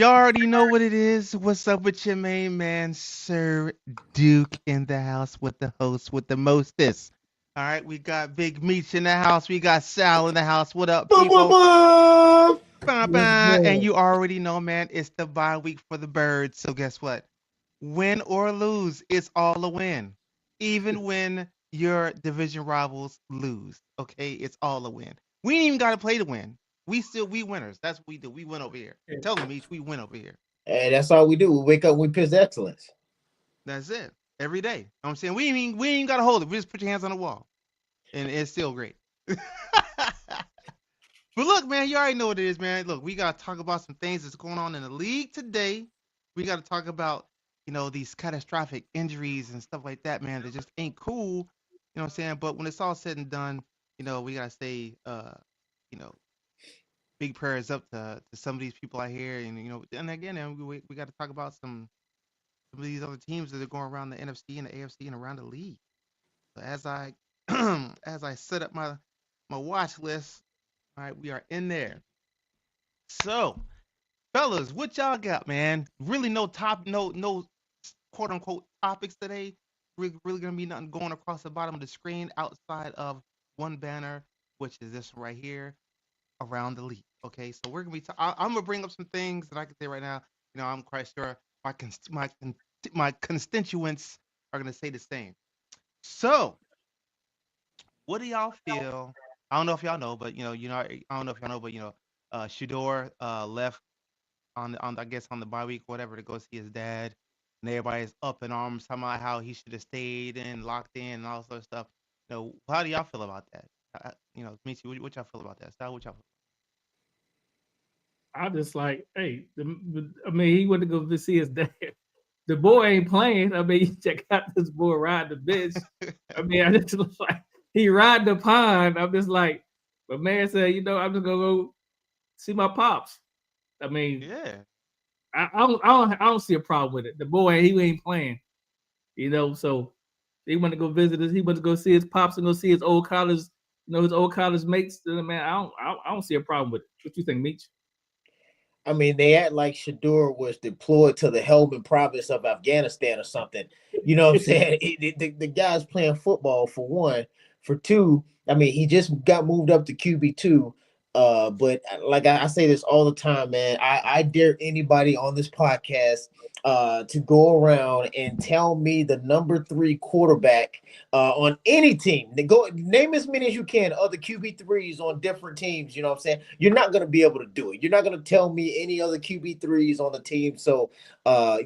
already know what it is. What's up with your main man, Sir Duke, in the house with the host with the mostest. All right, we got Big Meech in the house. We got Sal in the house. What up, Boom, boom, people? boom. Bah, What's bah. And good? you already know, man, it's the bye week for the birds. So guess what? Win or lose, it's all a win. Even when your division rivals lose, okay, it's all a win. We ain't even got to play to win. We winners. That's what we do. We win over here. Tell them, Meech, we win over here. Hey, that's all we do. We wake up, we piss excellence. That's it. Every day. You know what I'm saying? We ain't gotta hold it. We just put your hands on the wall. And it's still great. But look, man, you already know what it is, man. Look, we gotta talk about some things that's going on in the league today. We gotta talk about, these catastrophic injuries and stuff like that, man, that just ain't cool. You know what I'm saying? But when it's all said and done, we gotta say you know, big prayers up to some of these people out here. And again, and we gotta talk about some of these other teams that are going around the NFC and the AFC and around the league. So as I as I set up my watch list, all right, we are in there. So, fellas, what y'all got, man? Really no quote unquote topics today. Really gonna be nothing going across the bottom of the screen outside of one banner, which is this right here around the league. Okay, so we're gonna be. I'm gonna bring up some things that I can say right now. I'm quite sure my constituents are gonna say the same. So, what do y'all feel? I don't know if y'all know, but I don't know if y'all know, but Shador left I guess on the bye week, whatever, to go see his dad, and everybody's up in arms talking about how he should have stayed and locked in and all sort of stuff. How do y'all feel about that? Michi, what y'all feel about that? Sal, what y'all feel? I just like, hey, I mean, he went to go see his dad. The boy ain't playing. I mean, you check out this boy ride the bench. I mean, I just look like he ride the pond. I'm just like, but man said, I'm just gonna go see my pops. I mean, Yeah. I don't see a problem with it. The boy, he ain't playing. So he went to go visit us. He went to go see his pops and go see his old college, his old college mates. Man, I don't see a problem with it. What you think, Meech? I mean, they act like Shador was deployed to the Helmand province of Afghanistan or something. You know what I'm saying? The guy's playing football for one. For two, I mean, he just got moved up to QB2. But like I say this all the time, man. I dare anybody on this podcast to go around and tell me the number three quarterback on any team. They go name as many as you can other QB3s on different teams. You know what I'm saying? You're not going to be able to do it. You're not going to tell me any other QB3s on the team. So,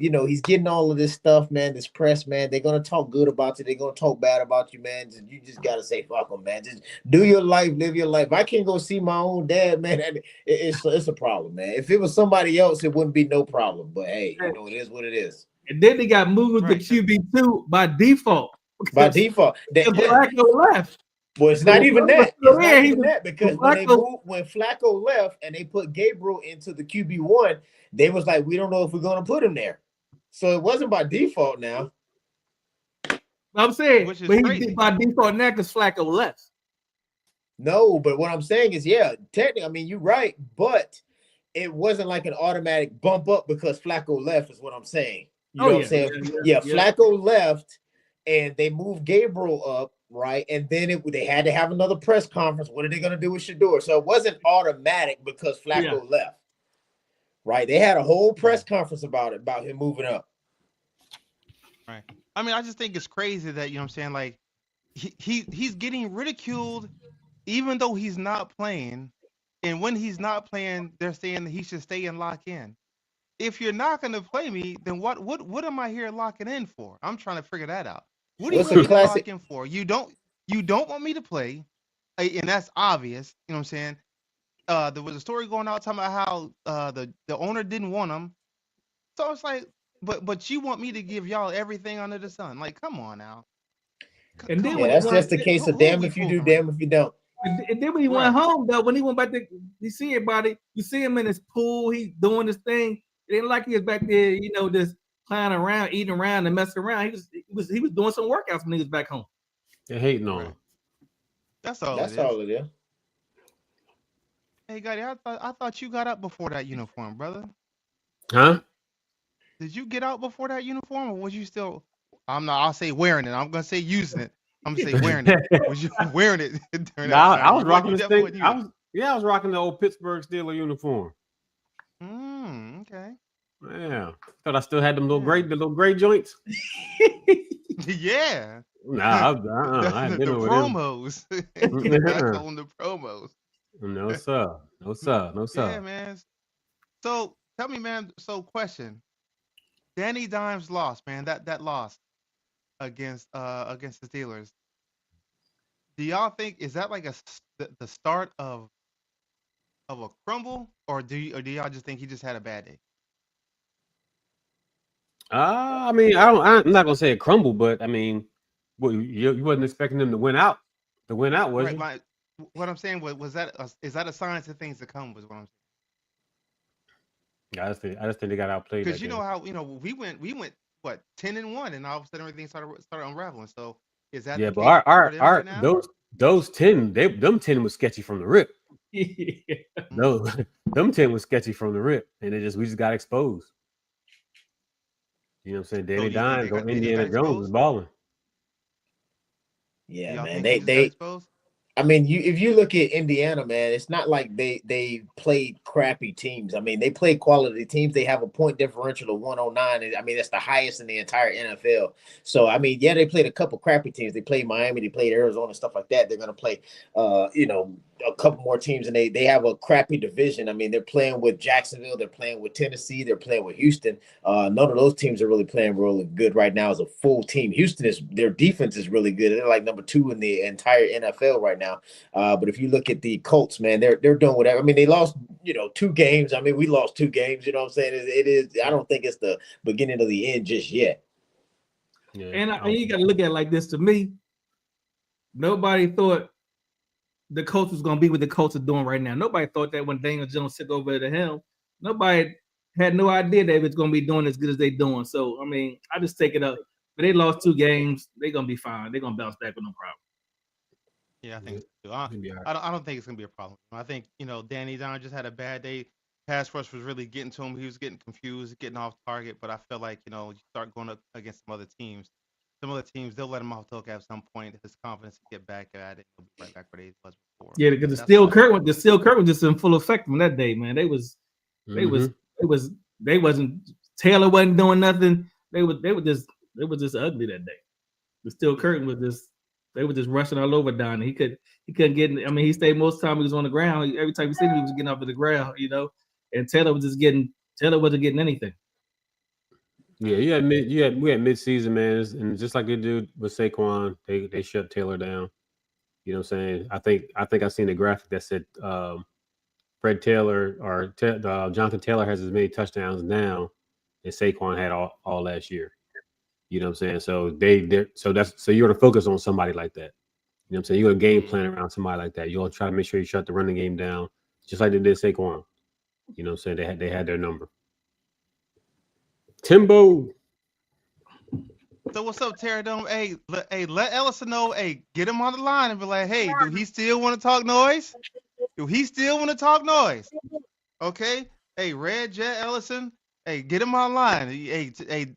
he's getting all of this stuff, man. This press, man. They're going to talk good about you. They're going to talk bad about you, man. You just got to say, fuck them, man. Just do your life, live your life. If I can't go see my own dad, man, it's a problem, man. If it was somebody else, it wouldn't be no problem. But hey, it is what it is. And then they got moved to Right. QB2 by default By because default, Flacco left. well, it's But not if even Flacco was that. It's still not there, he even was that because Flacco. when Flacco left and they put Gabriel into the QB1, they was like, we don't know if we're gonna put him there. So it wasn't by default now. I'm saying, Which is but he did crazy. by default now because Flacco left. No, but what I'm saying is, yeah, technically, I mean, you're right, but it wasn't like an automatic bump up because Flacco left, is what I'm saying. You Oh know what I'm yeah, saying? Yeah, Flacco left and they moved Gabriel up, right? And then they had to have another press conference. What are they going to do with Shador? So it wasn't automatic because yeah. Flacco left, right? They had a whole Right. press conference about it, about him moving up. Right. I mean, I just think it's crazy that what I'm saying, like he's getting ridiculed even though he's not playing. And when he's not playing, they're saying that he should stay and lock in. If you're not going to play me, then what am I here locking in for? I'm trying to figure that out. What do you What's want a me to classic? lock in for? You don't want me to play, and that's obvious. You know what I'm saying? There was a story going out talking about how the owner didn't want him. So it's like, but you want me to give y'all everything under the sun? Like, come on now, And then come Yeah, on. that's Like, just the case of who are damn we if you do, fooling right damn now? if you don't. and then when he went Right. home though, when he went back to you see everybody, you see him in his pool, he's doing his thing. It ain't like he was back there, just playing around, eating around, and messing around. He was doing some workouts when he was back home. They're hating on Right. him. That's all it That's is. all it is. Hey, Gotti, I thought you got up before that uniform, brother. Huh? Did you get out before that uniform, or was you still? I'm not. I'll say wearing it. I'm gonna say using it. I'm gonna say wearing it. Was you wearing it during No, that I time? was rocking You this definitely thing. wasn't using I was rocking the old Pittsburgh Steelers uniform. it. Okay. Yeah, thought I still had them Yeah. the little gray joints. Yeah. Nah, the, I ain't the, been the over them. promos. I call them the promos. No sir, no sir, no Yeah, sir. man. So tell me, man. So question: Danny Dimes lost, man. That loss against the Steelers. Do y'all think is that like the start of a crumble, or do y'all just think he just had a bad day? I mean, I'm not gonna say it crumbled, but I mean, well, you wasn't expecting them to win out. To win out, was Right. you? What I'm saying was that is that a sign to things to come? Was what I'm saying. I just think they got outplayed Because that you know game. how we went what 10-1, and all of a sudden everything started unraveling. So is that Yeah, the but case for them right our now? those 10, them 10 was sketchy from the rip. Yeah. Mm. No, them 10 was sketchy from the rip, and we just got exposed. You know what I'm saying? So Danny do you think Dimes or they just got Indiana Jones is exposed? balling. Do Yeah, y'all man. think they just got exposed? I mean, if you look at Indiana, man, it's not like they played crappy teams. I mean, they played quality teams. They have a point differential of 109. I mean, that's the highest in the entire NFL. So, I mean, yeah, they played a couple crappy teams. They played Miami, they played Arizona, stuff like that. They're gonna play a couple more teams, and they have a crappy division. I mean, they're playing with Jacksonville, they're playing with Tennessee, they're playing with Houston. None of those teams are really playing really good right now as a full team. Houston is their defense is really good. They're like number 2 in the entire NFL right now. But if you look at the Colts, man, they're doing whatever. I mean, they lost 2 games. I mean, we lost 2 games. You know what I'm saying? It is. I don't think it's the beginning of the end just yet. Yeah, And you got to look at it like this. To me, nobody thought the Colts was going to be what the Colts are doing right now. Nobody thought that when Daniel Jones took over the helm. Nobody had no idea that it was going to be doing as good as they're doing. So, I mean, I just take it up. But they lost 2 games. They're going to be fine. They're going to bounce back with no problem. Yeah, I think so too. He'll be all right. I don't think it's gonna be a problem. I think Danny Dimes just had a bad day. Pass rush was really getting to him. He was getting confused, getting off target. But I feel like you start going up against some other teams. Some other teams they'll let him off the hook at some point. His confidence will get back at it. He'll be right back where they was before. Yeah, because the That's Steel what I think. Curtain was just in full effect from that day, man. They wasn't Taylor wasn't doing nothing. They were just ugly that day. The Steel Curtain was just they were just rushing all over Donnie. He couldn't get. I mean, he stayed most of the time he was on the ground. Every time you see him, he was getting off of the ground, And Taylor wasn't getting anything. Yeah, we had mid season, man, and just like they do with Saquon, they shut Taylor down. You know what I'm saying? I think I seen a graphic that said Fred Taylor or Jonathan Taylor has as many touchdowns now as Saquon had all last year. You know what I'm saying? So so you're gonna focus on somebody like that. You know what I'm saying? You're gonna game plan around somebody like that. You're gonna try to make sure you shut the running game down, just like they did Saquon. You know what I'm saying? They had their number. Timbo. So what's up, Terradome? Hey, let Ellison know. Hey, get him on the line and be like, hey, do he still want to talk noise? Do he still want to talk noise? Okay. Hey, Red Jet Ellison. Hey, get him online. Hey,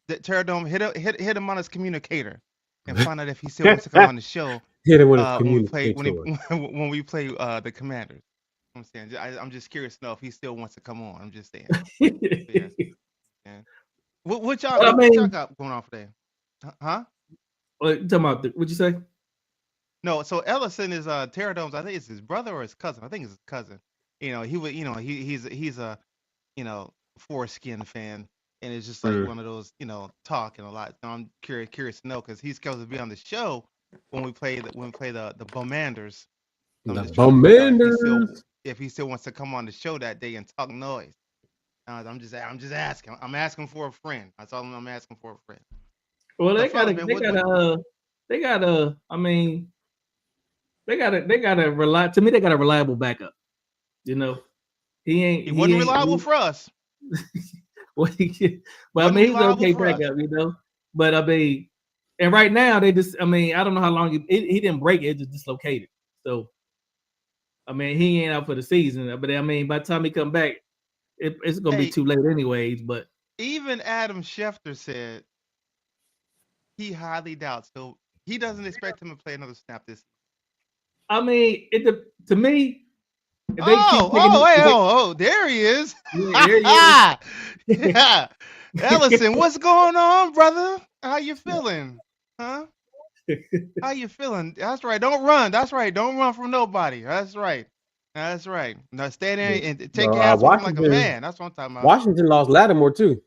Terradome, hit him on his communicator and find out if he still wants to come on the show. Hit him with a When we play communicator. when we play the Commanders. I'm saying I'm just curious to know if he still wants to come on. I'm just saying. Yeah. What y'all But I what y'all mean, got going on today? Huh? what you talking about? What'd you say? No, so Ellison is Terradome's. I think it's his brother or his cousin. I think it's his cousin. He would. He's a foreskin fan, and it's just like Mm. one of those talking a lot. So I'm curious to know because he's supposed to be on the show when we play the Bomanders. I'm The just trying to figure out Bombanders. if he still wants to come on the show that day and talk noise. I'm just asking. I'm asking for a friend. That's all I'm asking for a friend. Well, So they fellas, gotta, man, they gotta, they gotta. I mean, they gotta rely. To me, they got a reliable backup. He ain't. he wasn't ain't. reliable for us. Well, but I Wasn't mean, he's reliable okay for us. backup. But I mean, and right now they just. I mean, I don't know how long he didn't break it. It just dislocated. So, I mean, he ain't out for the season. But I mean, by the time he come back, it's gonna be Hey, too late anyways. But even Adam Schefter said he highly doubts he doesn't expect him to play another snap this season. I mean, to me, if they keep There he is. yeah, there he is. Yeah. Ellison, what's going on, brother? How you feeling? Huh? How you feeling? That's right. Don't run. That's right. Don't run from nobody. That's right. That's right. Now stay there and take your ass off like a man. That's what I'm talking about. Washington lost Lattimore too.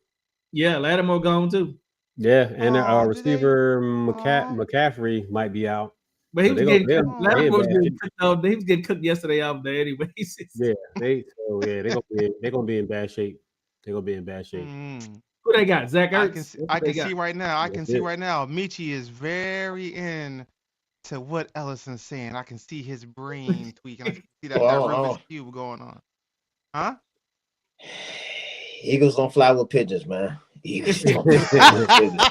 Yeah, Lattimore gone too. Yeah, and Did they? receiver Aw. McCaffrey might be out. But he So was they go. getting They cooked. they in Lattimore was bad getting shape. cooked out there. He was getting cooked yesterday out there anyways. Yeah, they gonna be in bad shape. They gonna be in bad shape. Mm. Who they got? Zach I can Ertz. see, That's I what they can got. see right now. I can That's see it. right now. Michi is very in to what Ellison's saying. I can see his brain tweaking. I can see that Rubik's cube going on. Huh? Eagles don't fly with pigeons, man. Eagles don't fly with pigeons.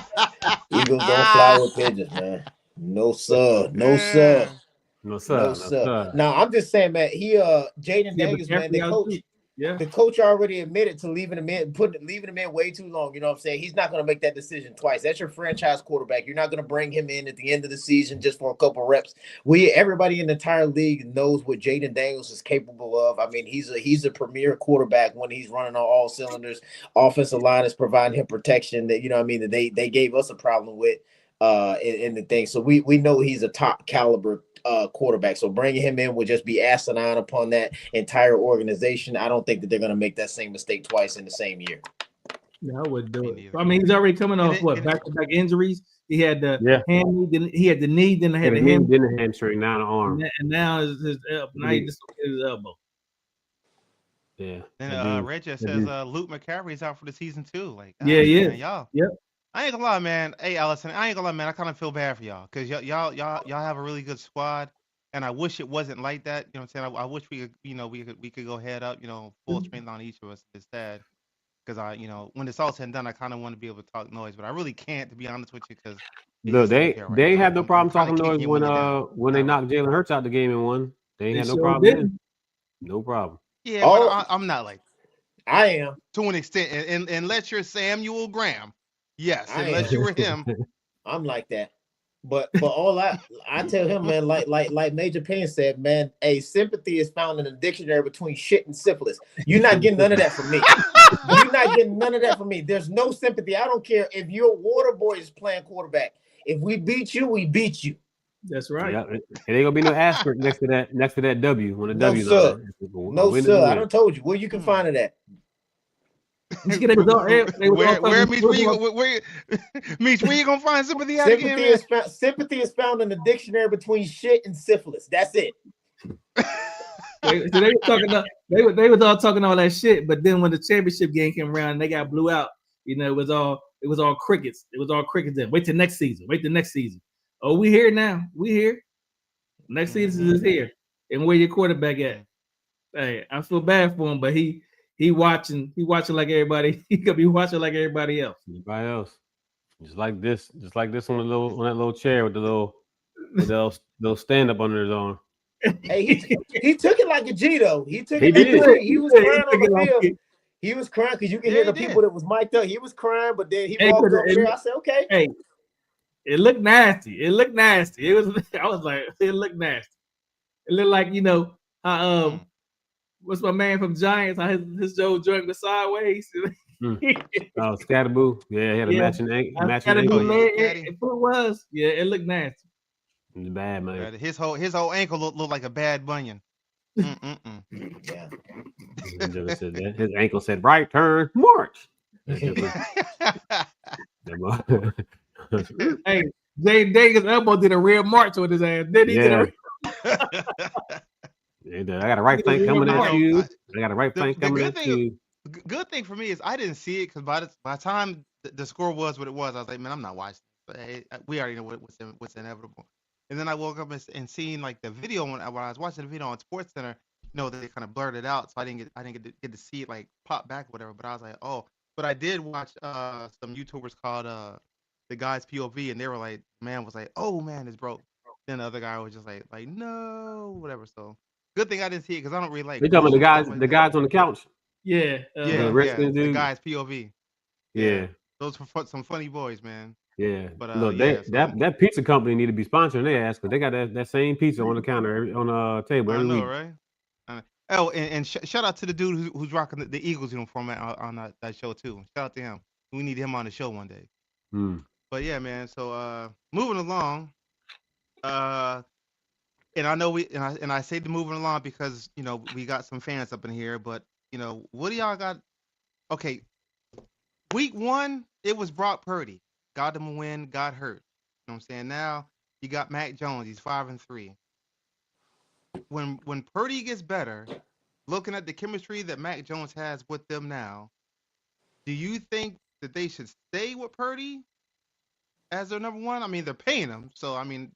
Eagles don't fly with pigeons, man. No sir, no sir, No sir, no no sir. sir. Now I'm just saying, man. Jaden Yeah, Daniels, man. The McCaffrey out coach, too. Yeah. the coach already admitted to leaving him in way too long. You know what I'm saying? He's not going to make that decision twice. That's your franchise quarterback. You're not going to bring him in at the end of the season just for a couple reps. Everybody in the entire league knows what Jaden Daniels is capable of. I mean, he's a premier quarterback when he's running on all cylinders. Offensive line is providing him protection that, you know what I mean, that they gave us a problem with in the thing. So we know he's a top caliber quarterback. So bringing him in would just be asinine upon that entire organization. I don't think that they're going to make that same mistake twice in the same year. No, I wouldn't do Me it. neither. I mean, he's already coming off it- back-to-back injuries. He had the Yeah. hand, then he had the knee, then he had the Knee, hand, then the hamstring, now the arm. and now his elbow. Now he dislocated his elbow. Yeah. Then Reggie says Luke McCaffrey's out for the season too. Like, Yeah, yeah. man, y'all. Yep. I ain't gonna lie, man. Hey, Allison, I ain't gonna lie, man. I kind of feel bad for y'all because y'all have a really good squad, and I wish it wasn't like that. You know what I'm saying? I wish we could, we could go head up, full strength on each of us instead. Because when it's all said and done, I kind of want to be able to talk noise, but I really can't, to be honest with you, because Look, they ain't had no problem talking noise when they down. knocked Jalen Hurts out the game and won. They ain't They had no sure problem. didn't. Then. No problem. Yeah, but I'm not like I am. to an extent, and unless you're Samuel Graham, yes, I unless am. you were him. I'm like that. But all I tell him, man, like Major Payne said, man, sympathy is found in the dictionary between shit and syphilis. You're not getting none of that from me. You're not getting none of that from me. There's no sympathy. I don't care if your water boy is playing quarterback. If we beat you, we beat you. That's right. Yeah, it ain't gonna be no asterisk next to that W when the No, W's sir. on. No, sir. I done told you where you can find it at. Where Meech, where you gonna find sympathy at again, man? Sympathy is found in the dictionary between shit and syphilis. That's it. They were talking about, they was all talking all that shit, but then when the championship game came around and they got blew out, it was all crickets. It was all crickets. Then wait till next season. Oh, we here now. We here. Next season is here. And where your quarterback at? Hey, I feel bad for him, but he watching like everybody. He could be watching like everybody else. Everybody else. Just like this on that little chair with the little stand up under his arm. Hey, he took it like a G though. He took He it like a did. G. He was crying on the Like field. He was crying because you can hear the people that was mic'd up. He was crying, but then he walked up there. I said, okay. Hey, it looked nasty. It was. I was like, it looked nasty. It looked like what's my man from Giants? How his Joe joint was sideways. Oh, Scatterboo. Yeah, he had a matching ankle. It was. Yeah, it looked nasty. It's bad, man. His whole ankle looked like a bad bunion. Yeah. His ankle said right turn march. Hey, Jay Davis' elbow did a real march with his ass. Then he did a I got a right flank coming at you. I got a right flank coming at you. Good thing for me is I didn't see it because by the time the score was what it was, I was like, man, I'm not watching. But, hey, we already know what's inevitable. And then I woke up and seen like the video when I was watching the video on Sports Center. They kind of blurred it out, so I didn't get to see it like pop back or whatever. But I was like, oh. But I did watch some YouTubers called the guy's POV, and they were like, man was like, oh man, it's broke. Then the other guy was just like no, whatever. So good thing I didn't see it because I don't really like. You talking about the guys on the couch? Yeah. Yeah, Redskins the dude. guy's POV. Yeah. Those were some funny boys, man. Yeah. But Look, yeah, so that pizza company need to be sponsoring their ass because they got that same pizza on the counter on a table I every know, week. right? Oh, and shout out to the dude who's rocking the Eagles uniform on that show too. Shout out to him. We need him on the show one day. But yeah, man. So moving along, and I know I say the moving along because we got some fans up in here, but what do y'all got? Okay, week 1 it was Brock Purdy, got him a win, got hurt. You know what I'm saying? Now you got Mac Jones, he's 5-3. When Purdy gets better, looking at the chemistry that Mac Jones has with them now, do you think that they should stay with Purdy as their number one? I mean, they're paying him, so I mean,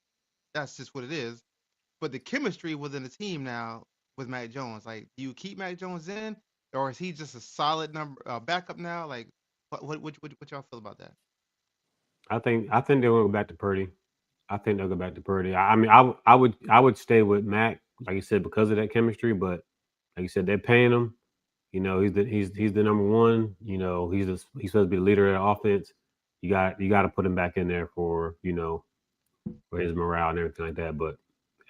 that's just what it is. But the chemistry within the team now with Mac Jones, like, do you keep Mac Jones in, or is he just a solid backup now? Like, what y'all feel about that? I think they'll go back to Purdy. I think they'll go back to Purdy. I mean, I would stay with Mac, like you said, because of that chemistry. But like you said, they're paying him. He's the number one. He's supposed to be the leader of the offense. You got to put him back in there for for his morale and everything like that. But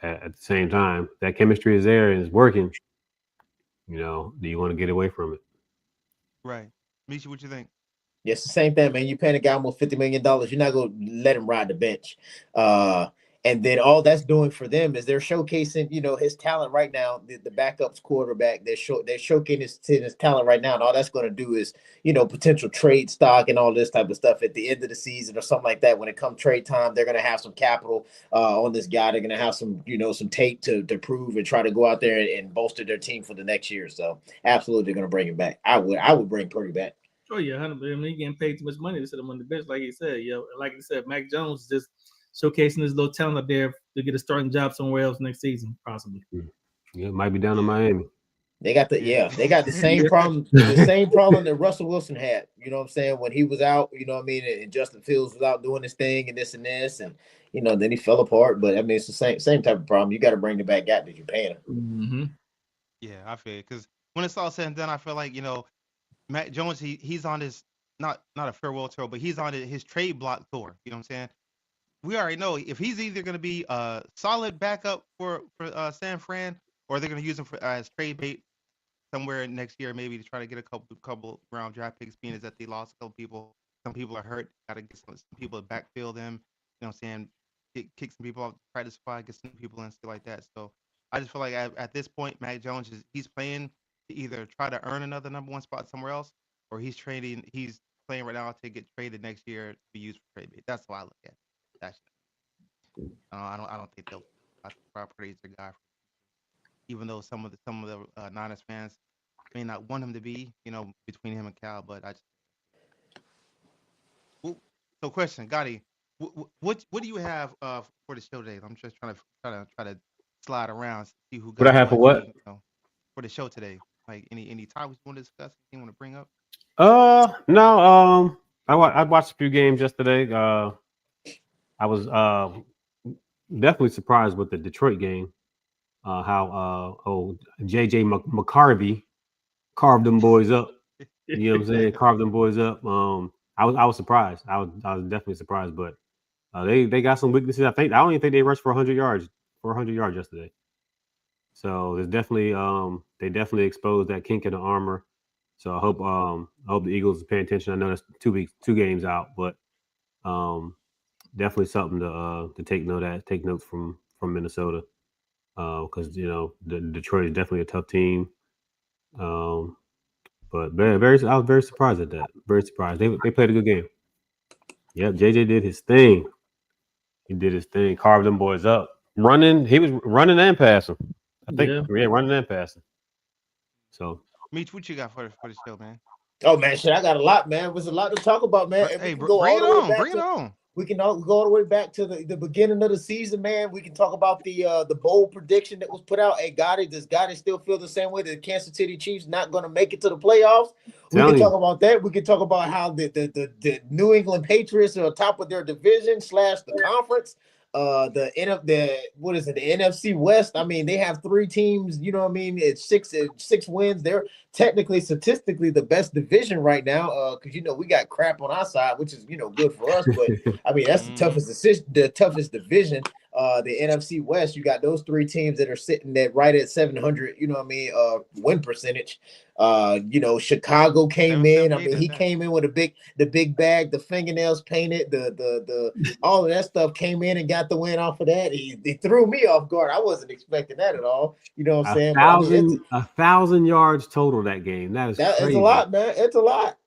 at the same time, that chemistry is there and it's working. Do you want to get away from it? Right, Misha, what you think? Yeah, it's the same thing, man. You're paying a guy almost $50 million. You're not going to let him ride the bench. And then all that's doing for them is they're showcasing, his talent right now. The backup's quarterback, they're showcasing his talent right now. And all that's going to do is, potential trade stock and all this type of stuff at the end of the season or something like that. When it comes trade time, they're going to have some capital on this guy. They're going to have some, some tape to prove and try to go out there and bolster their team for the next year. So absolutely, they're going to bring him back. I would bring Purdy back. Oh yeah, 100%. I mean, he getting paid too much money to sit him on the bench, like he said. Like you said, Mac Jones is just showcasing his little talent up there to get a starting job somewhere else next season, possibly. Yeah, it might be down in Miami. They got the same problem, the same problem that Russell Wilson had. You know what I'm saying? When he was out, and Justin Fields was out doing his thing and this, and then he fell apart. But I mean, it's the same type of problem. You got to bring the back guy that you're paying him. Mm-hmm. Yeah, I feel it, because when it's all said and done, I feel like Mac Jones, he's on his not a farewell tour, but he's on his trade block tour. You know what I'm saying? We already know if he's either going to be a solid backup for San Fran, or they're going to use him as trade bait somewhere next year, maybe to try to get a couple round draft picks. Being is that they lost a couple people, some people are hurt. Got to get some people to backfill them. You know what I'm saying? Kick some people off the practice squad, get some people and stuff like that. So I just feel like at this point, Mac Jones he's playing to either try to earn another number one spot somewhere else, or he's playing right now to get traded next year to be used for trade bait. That's how I look at it. I don't think they'll praise the guy, even though some of the Niners fans may not want him to be, between him and Cal. But I just so question, Gotti, what do you have for the show today? I'm just trying to slide around, see who got what I have for what for the show today. Like any topics you want to discuss? You want to bring up? No. I watched a few games yesterday. I was definitely surprised with the Detroit game. How JJ McCarthy carved them boys up. You know what I'm saying? Carved them boys up. I was surprised. I was definitely surprised, but they got some weaknesses. I don't even think they rushed for 100 yards yesterday. So there's definitely they definitely exposed that kink in the armor. So I hope the Eagles are paying attention. I know that's 2 games out, but definitely something to take notes from Minnesota, because the Detroit is definitely a tough team. But I was very surprised at that. Very surprised. They played a good game. Yep, JJ did his thing. He did his thing. Carved them boys up. Running. He was running and passing. I think running and passing. So, Meech, what you got for the show, man? Oh man, shit, I got a lot, man. There's a lot to talk about, man. Hey, bring it on. We can go all the way back to the beginning of the season, man. We can talk about the bold prediction that was put out. Hey, does Gotti still feel the same way that the Kansas City Chiefs not going to make it to the playoffs? We can talk about that. We can talk about how the New England Patriots are top of their division / the conference. the what is it, the NFC West. I mean, they have 3 teams, you know what I mean? It's six wins. They're technically, statistically, the best division right now. Because we got crap on our side, which is good for us. But I mean, that's the toughest decision, the toughest division. The NFC West, you got those 3 teams that are sitting at right at 700, win percentage. Chicago came in. I mean, he came in with the big bag, the fingernails painted, the all of that stuff came in and got the win off of that. He threw me off guard. I wasn't expecting that at all. You know what I'm saying? 1,000 yards total that game. That is crazy. It's a lot, man. It's a lot.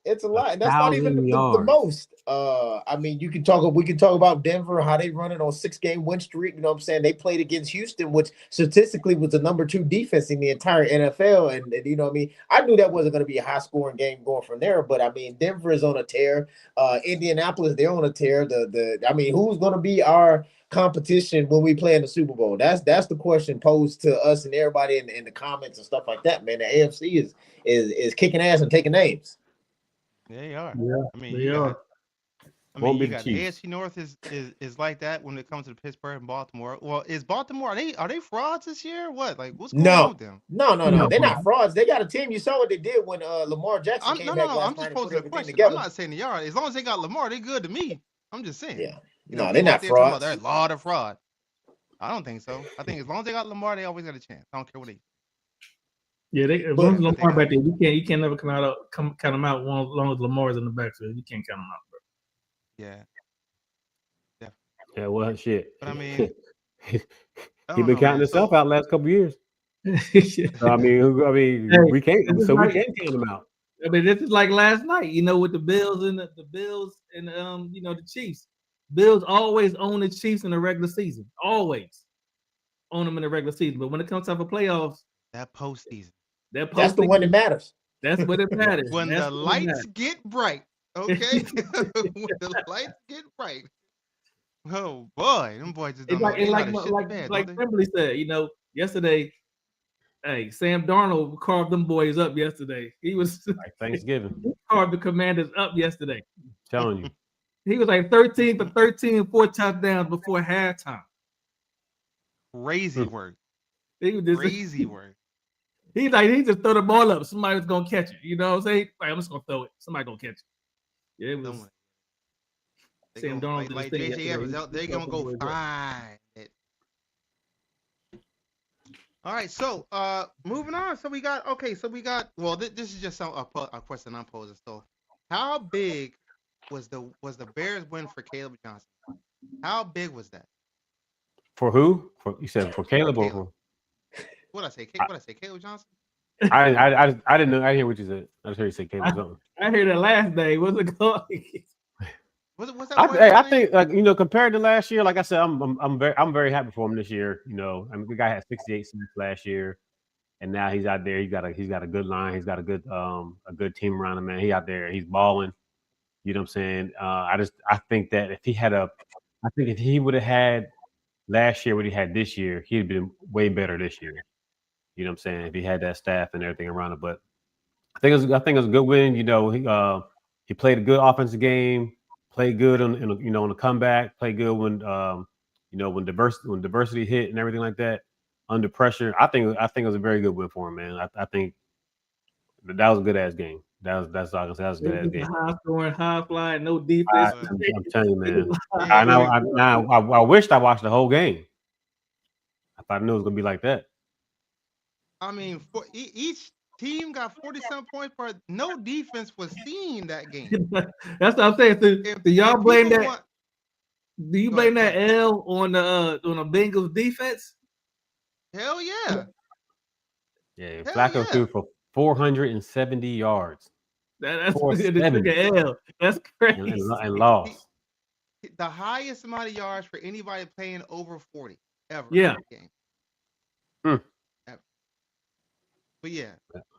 And that's not even the most. I mean, we can talk about Denver, how they run it on 6-game win streak. You know what I'm saying? They played against Houston, which statistically was the number 2 defense in the entire NFL. And you know what I mean? I knew that wasn't going to be a high scoring game going from there, but I mean, Denver is on a tear. Indianapolis, they're on a tear. I mean, who's going to be our competition when we play in the Super Bowl? That's the question posed to us and everybody in the comments and stuff like that, man. The AFC is kicking ass and taking names. They are. Yeah, I mean, they are. you got the AFC North is like that when it comes to Pittsburgh and Baltimore. Well, is Baltimore, are they frauds this year? What? Like, what's going on with them? No. They're not frauds. They got a team. You saw what they did when Lamar Jackson came back last I'm just night posing a question. together. I'm not saying they are. As long as they got Lamar, they good to me. I'm just saying. Yeah. No, they're not frauds. There's a lot of fraud. I don't think so. I think as long as they got Lamar, they always got a chance. I don't care what they. Yeah, as long as Lamar back there, you can't never count them out. As long as Lamar's in the backfield, you can't count them out, bro. Yeah. Yeah. Well, shit. But I mean, he been counting himself out last couple of years. So, I mean, hey, we can't. So we can't count them out. I mean, this is like last night, with the Bills and the Bills and the Chiefs. Bills always own the Chiefs in the regular season. Always own them in the regular season. But when it comes time for playoffs, that postseason. That's the one that matters. That's what it matters. When the lights get bright, okay? When the lights get bright. Oh boy, them boys just don't know. Like Kimberly said, yesterday, hey, Sam Darnold carved them boys up yesterday. He was like Thanksgiving. He carved the Commanders up yesterday. I'm telling you. He was like 13 for 13 and 4 touchdowns before halftime. Crazy work. Crazy work. He just throw the ball up. Somebody's gonna catch it. You know what I'm saying? Like, I'm just gonna throw it. Somebody gonna catch it. Yeah, it was. Sam Darnold like J.J. Evans, they're gonna go find it. All right, so moving on. So we got well, this is just a question I'm posing. So, how big was the Bears win for Caleb Johnson? How big was that? For who? You said for Caleb or for? What I say? Caleb Johnson? I didn't know. I didn't hear what you said. I just heard you say Caleb something. I heard that last day. What's it called? What's that I think compared to last year, like I said, I'm very happy for him this year. I mean, the guy had 68 sacks last year, and now he's out there. He's got a good line. He's got a good team around him. Man, he out there. He's balling. You know what I'm saying? I think that if he would have had last year what he had this year, he'd have been way better this year. You know what I'm saying? If he had that staff and everything around it, but I think it was a good win. He played a good offensive game, played good on the comeback, played good when diversity hit and everything like that under pressure. I think it was a very good win for him, man. I think that was a good ass game. That's all I can say. That was a good ass game. High scoring, high flying, no defense. I'm telling you, man. I wished I watched the whole game. I thought I knew it was gonna be like that. I mean, for each team got 47 points, but no defense was seen that game. That's what I'm saying. So, do y'all blame that? Do you blame that L on the Bengals defense? Hell yeah. Yeah, Flacco threw for 470 yards. That's the L. That's crazy. And lost. The highest amount of yards for anybody playing over 40 ever. Yeah. In the game. Ever. But yeah,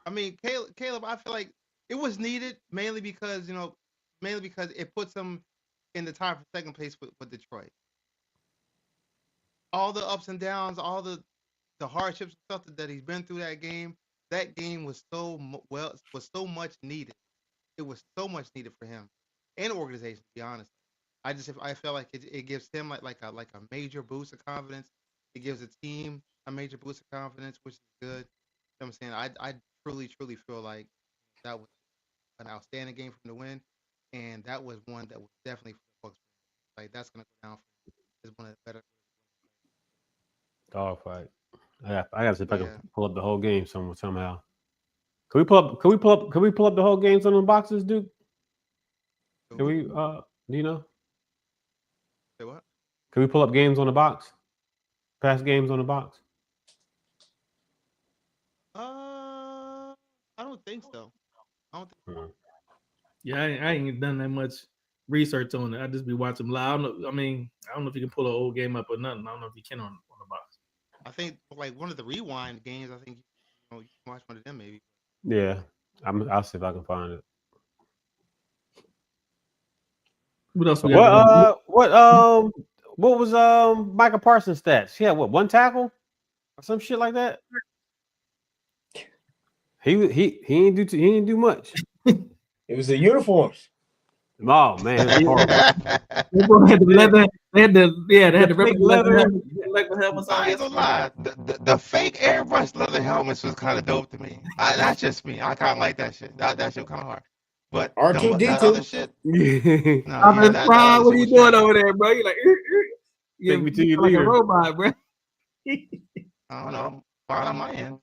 I mean, Caleb, I feel like it was needed mainly because it puts him in the tie for second place with Detroit. All the ups and downs, all the hardships and stuff that he's been through that game was so much needed. It was so much needed for him and the organization, to be honest. I feel like it gives him like a major boost of confidence. It gives the team a major boost of confidence, which is good. You know what I'm saying? I truly feel like that was an outstanding game for him to win, and that was one that was definitely for the Bucks. Like that's gonna go down as one of the better. Dog fight. I gotta see if I can Yeah. pull up the whole game somehow. Can we pull up the whole games on the boxes, Duke? Can we do you know? Say what? Can we pull up games on the box? Past games on the box? I don't think so. I don't think. Hmm. Yeah, I ain't done that much research on it. I just be watching live. I don't know. I mean, I don't know if you can pull an old game up or nothing. I don't know if you can on the box. I think like one of the rewind games. I think you can watch one of them maybe. Yeah. I'll see if I can find it. What else we got? What was Michael Parsons' stats? He had what, one tackle or some shit like that? He didn't do much. It was the uniforms. Oh man, it was They had the leather. They had the fake leather leather. helmets I on. ain't gonna lie. The fake airbrush leather helmets was kind of dope to me. That's just me. I kind of like that shit. That shit kind of hard. But that other R2D2. shit. Yeah. No, I'm yeah, just fine. What are you shit was doing trash. over there, bro? You're like, Take me to your like a leader. robot, bro. I don't know. Fine on my end.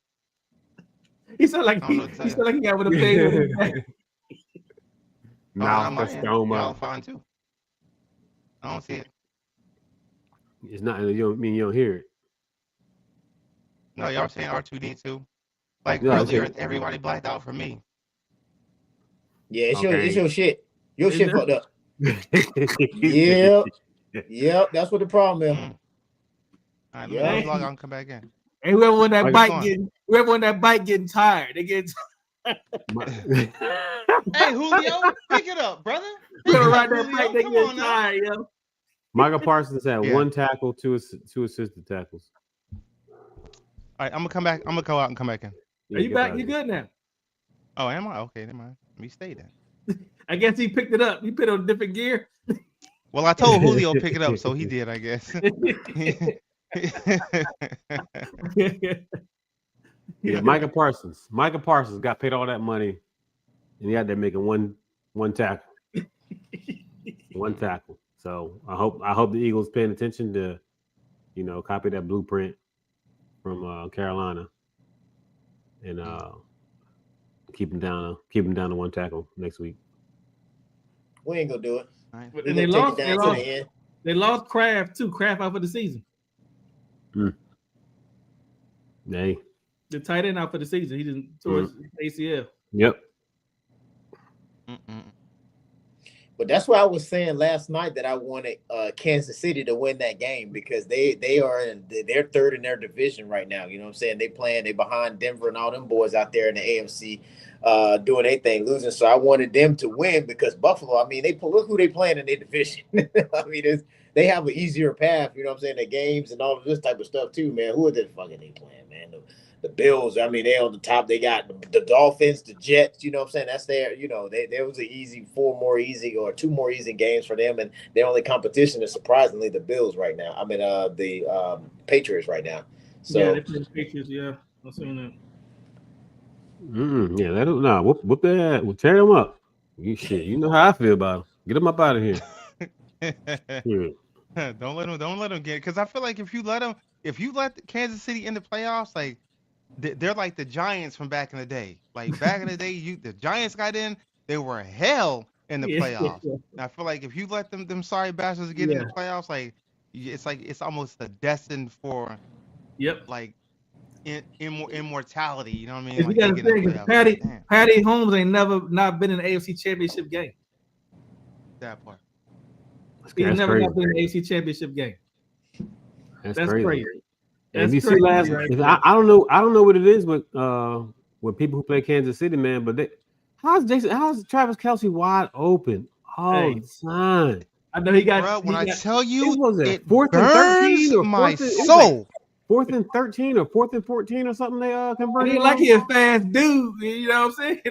He sound like I don't know what to tell he you. sound like he got with a pig on his back. Fine on my Mouth end. Y'all stoma. fine too. I don't see it. It's not. You don't hear it. No, y'all saying R2D2. Like No, it's earlier, it. everybody blacked out for me. Yeah, it's Okay. your shit. Your Is shit there? fucked up. Yep. That's what the problem is. All right, Yeah. let me log out and come back in. And whoever on that Like, bike getting tired, they get Hey, Julio, pick it up, brother. Pick whoever it ride up, that Julio. bike, they Come get on now. tired, yo. Michael Parsons had Yeah. one tackle, two assisted tackles. All right, I'm gonna come back. I'm gonna go out and come back in. Are you get back? out You of here. good now? Oh, am I? Okay, never mind. Let me stay then. I guess he picked it up. He put it on different gear. Well, I told Julio pick it up, so he did, I guess. Yeah, Michael Parsons. Michael Parsons got paid all that money, and he out there making one tackle. One tackle. So I hope the Eagles paying attention to, copy that blueprint from Carolina, and keep him down to one tackle next week. We ain't gonna do it. Right. We And they gonna lost. take it down to the end. They lost Kraft too. Kraft out for the season. Hey. The tight end out for the season. He didn't towards ACL. Yep. But that's why I was saying last night that I wanted Kansas City to win that game because they're third in their division right now. You know what I'm saying? They behind Denver and all them boys out there in the AFC doing their thing, losing. So I wanted them to win because Buffalo, I mean, look who they playing in their division. I mean, they have an easier path, you know what I'm saying, the games and all of this type of stuff too, man. Who are they playing, man? The Bills, I mean, they on the top. They got the Dolphins, the Jets, you know what I'm saying? That's there was an easy two more easy games for them, and their only competition is surprisingly the Bills right now. I mean, the Patriots right now. So yeah, they play the Patriots. Yeah, I'm saying that. Yeah, that no. Whoop that. We'll tear them up. You know how I feel about them. Get them up out of here. Yeah. Don't let them get it. Because I feel like if you let Kansas City in the playoffs, like they're like the Giants from back in the day. Like back in the day, the Giants got in, they were hell in the playoffs. And I feel like if you let them sorry bastards get in the playoffs, like it's almost destined for like immortality. You know what I mean? Like, you got to think, Patty Holmes ain't never not been in an AFC Championship game. That part. He's never not been in an AFC Championship game. That's crazy. That's and you crazy. see last, I don't know what it is with people who play Kansas City, man. But how's Travis Kelce wide open all the time? I know he got. Bro, when I tell you, it fourth and 13 or my soul. 4th and 13 or 4th and 14 or something. They converted. He like he a fast dude. You know what I'm saying?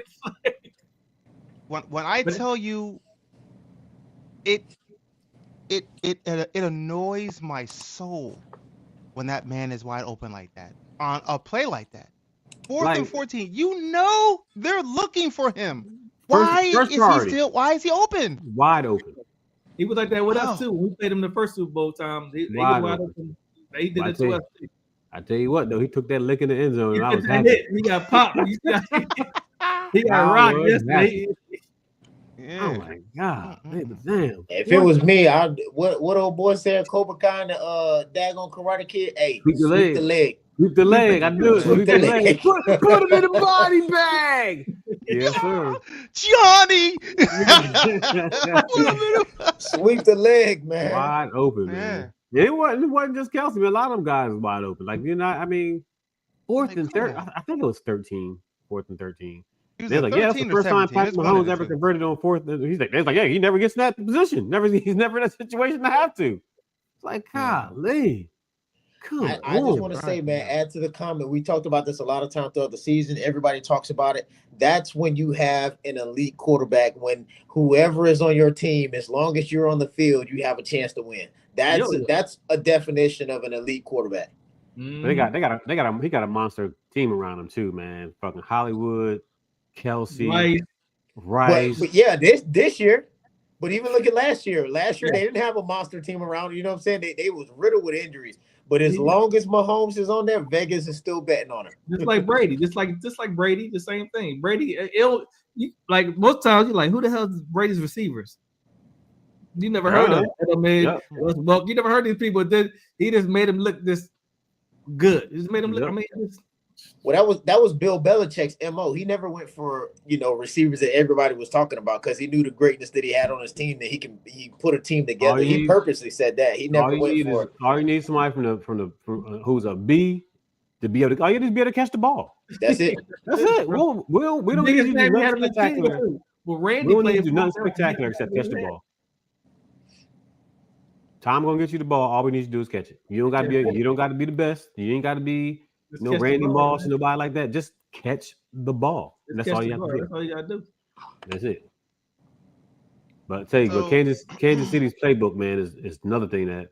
When I tell you, it it annoys my soul when that man is wide open like that on a play like that. Fourth and 14. They're looking for him. Why is he open? Wide open. He was like that with us too. We played him the first Super Bowl time. He was wide open. He did it to us. I tell you what, though, he took that lick in the end zone. And I was happy. He got popped. He got rocked yesterday. Yeah. Oh my God! Damn. If it was me, what old boy said, Cobra Kai, daggone Karate Kid. Hey, sweep the leg. Sweep the leg. I do it. Sweep the leg. Put him in the body bag. Yes, sir. Johnny. Sweep the leg, man. Wide open, man. Yeah, it wasn't just Kelsey, man. A lot of them guys was wide open. Like, I mean, fourth and third. I think it was 13. 4th and 13. They're like, yeah, that's the first time Patrick Mahomes ever converted on 4th. They're like, yeah, he never gets in that position. He's never in a situation to have to. It's like, golly. I just want to say, man, add to the comment. We talked about this a lot of times throughout the season. Everybody talks about it. That's when you have an elite quarterback, when whoever is on your team, as long as you're on the field, you have a chance to win. That's a definition of an elite quarterback. He got a monster team around him too, man. Fucking Hollywood, Kelsey, Rice. But yeah, this year. But even look at last year. Last year, they didn't have a monster team around. You know what I'm saying? They was riddled with injuries. But as long as Mahomes is on there, Vegas is still betting on him. Just like Brady. Just like Brady, the same thing. Brady, like most times, you're like, who the hell is Brady's receivers? You never heard of it. I mean, you never heard these people. He just made him look this good. He just made him look. I mean, well, that was Bill Belichick's MO. He never went for receivers that everybody was talking about because he knew the greatness that he had on his team, that he put a team together. He purposely said that. He never went for it. All you need somebody from who's a B to be able to. All you need to be able to catch the ball. That's it. That's it. We don't need to do nothing spectacular. Well, Randy we don't need to do nothing spectacular except catch the ball. Tom gonna get you the ball. All we need to do is catch it. You don't got to be the best. You ain't got to be Randy Moss and nobody like that. Just catch the ball. That's all you have to do. That's all you got to do. That's it. But I tell you, but Kansas City's playbook, man, is another thing that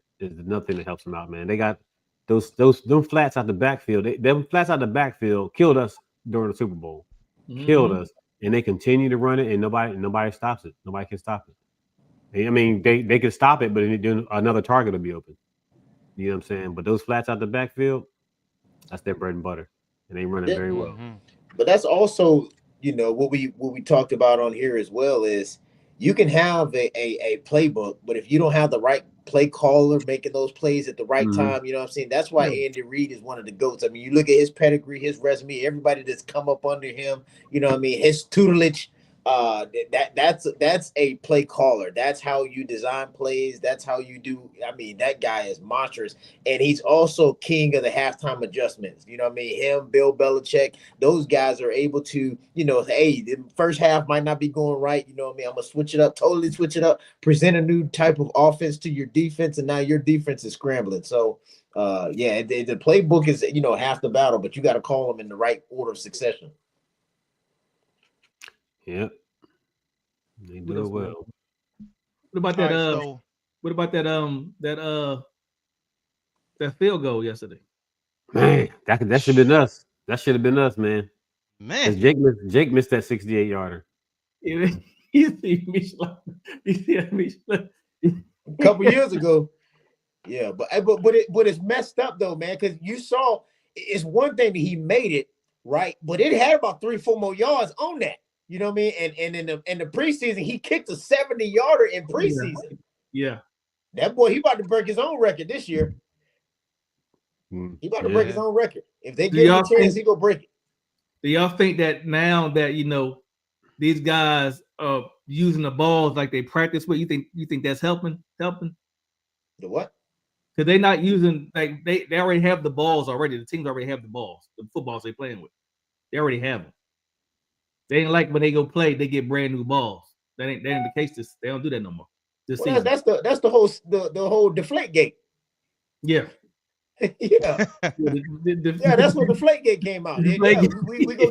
helps them out, man. They got them flats out the backfield. Them flats out the backfield killed us during the Super Bowl. Killed us, and they continue to run it, and nobody stops it. Nobody can stop it. I mean, they can stop it, but then another target will be open. You know what I'm saying? But those flats out the backfield, that's their bread and butter, and they run it very well. But that's also, what we talked about on here as well is you can have a playbook, but if you don't have the right play caller making those plays at the right time, you know what I'm saying? That's why Andy Reid is one of the GOATs. I mean, you look at his pedigree, his resume, everybody that's come up under him, his tutelage. That's a play caller. That's how you design plays. That's how you do. I mean, that guy is monstrous, and he's also king of the halftime adjustments. You know what I mean? Him, Bill Belichick, those guys are able to, hey, the first half might not be going right. You know what I mean? I'm gonna totally switch it up, present a new type of offense to your defense, and now your defense is scrambling. So, the playbook is half the battle, but you got to call them in the right order of succession. Yep. They do it well. What about that? What about that field goal yesterday? Man, that should have been us. That should have been us, man. Man, Jake missed that 68-yarder. You see me a couple years ago. Yeah, but it's messed up though, man, because you saw it's one thing that he made it right, but it had about 3-4 more yards on that. You know what I mean? And in the preseason, he kicked a 70-yarder in preseason. Yeah. That boy, he about to break his own record this year. He about to break his own record. If they give him a chance, he gonna break it. Do y'all think that now that these guys are using the balls like they practice with, you think that's helping? The what? Because they're not using, like they already have the balls already. The teams already have the balls, the footballs they playing with. They already have them. They ain't like when they go play, they get brand new balls. That ain't the case. They don't do that no more. That's the whole deflate gate. Yeah. Yeah. That's when the deflate gate came out. We gonna